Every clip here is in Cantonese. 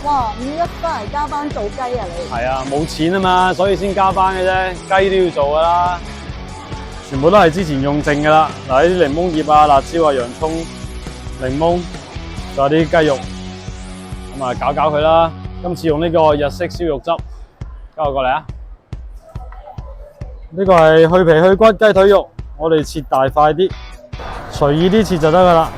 哇！5-1翻嚟加班做雞啊你？係啊，冇錢啊嘛，所以先加班嘅啫，雞都要做噶啦。全部都係之前用剩噶啦。嗱，呢啲檸檬葉啊、辣椒啊、洋葱、檸檬，仲有啲雞肉，咁啊搞搞佢啦。今次用呢個日式燒肉汁，交我過嚟啊！呢個係去皮去骨雞腿肉，我哋切大塊啲，隨意啲切就得噶啦。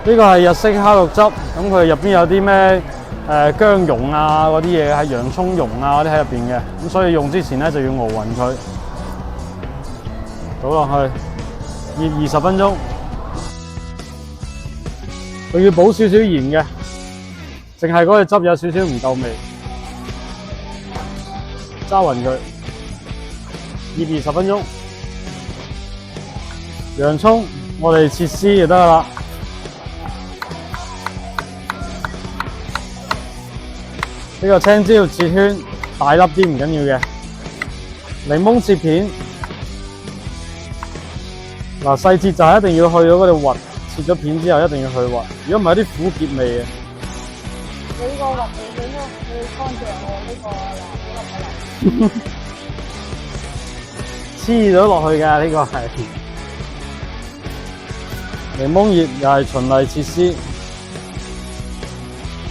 呢個係日式蝦肉汁，咁佢入邊有啲咩薑蓉啊嗰啲嘢，係洋葱蓉啊嗰啲喺入邊嘅，咁所以用之前咧就要熬勻佢，倒落去醃20分鐘，佢要補少少鹽嘅，淨係嗰個汁有少少唔夠味，揸勻佢，醃20分鐘。洋葱我哋切絲就得噶啦。呢個青椒切圈，大粒啲唔緊要嘅。檸檬切片，嗱細節就係一定要去咗嗰條核，切咗片之後一定要去核，如果唔係有啲苦澀味嘅。你個核你乾淨喎，呢個嗱呢個黐咗落去㗎，呢個係檸檬葉又係循例切絲。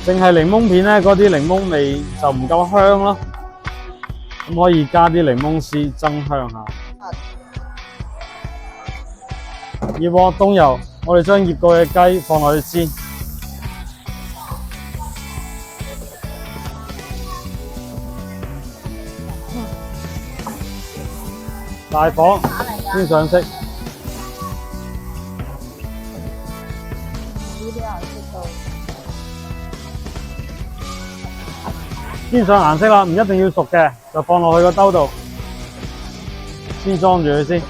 淨係檸檬片咧，嗰啲檸檬味就唔夠香咯，咁可以加啲檸檬絲增香下。熱鍋凍油，我哋將醃過嘅雞放落去煎，大火先上色。先上顏色啦，唔一定要熟嘅，就放落去個兜度，先裝住佢先。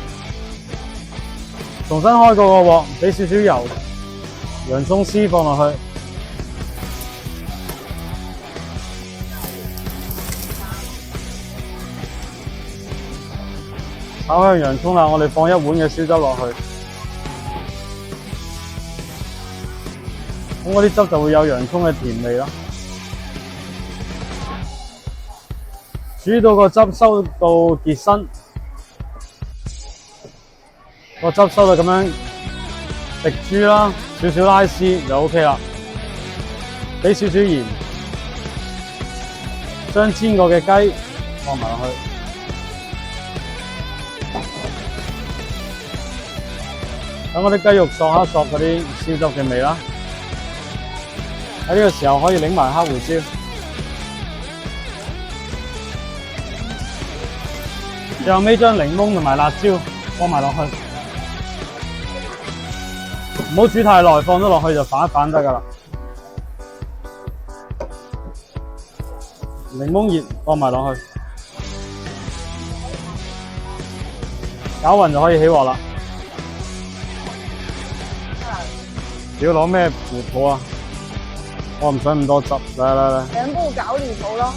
重新開過個鑊，俾少少油，洋葱絲放落去，炒香洋葱啦，我哋放1碗嘅燒汁落去，咁嗰啲汁就會有洋葱嘅甜味咯。煮到個汁收到結身，個汁收到咁樣滴珠啦，少少拉絲就 OK 啦。俾少少鹽，將煎過嘅雞放埋落去，等嗰啲雞肉索一索嗰啲燒汁嘅味啦。喺呢個時候可以擰埋黑胡椒。最後尾將檸檬同埋辣椒放埋落去，唔好煮太耐，放咗落去就反一反得噶啦。檸檬葉放埋落去，攪勻就可以起鑊啦。要攞咩糊土啊？我唔想咁多汁，嚟。全部搞裏頭咯。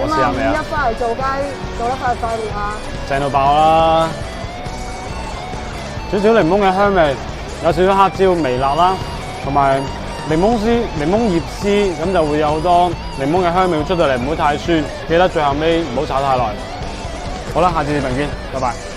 我試下未啊？5-1翻嚟做雞，做得快活啊！正到爆啦！少少檸檬嘅香味，有少少黑椒微辣啦，同埋檸檬葉絲，咁就會有好多檸檬嘅香味出到嚟，唔好太酸。記得最後尾唔好炒太耐。好啦，下次視頻見，拜拜。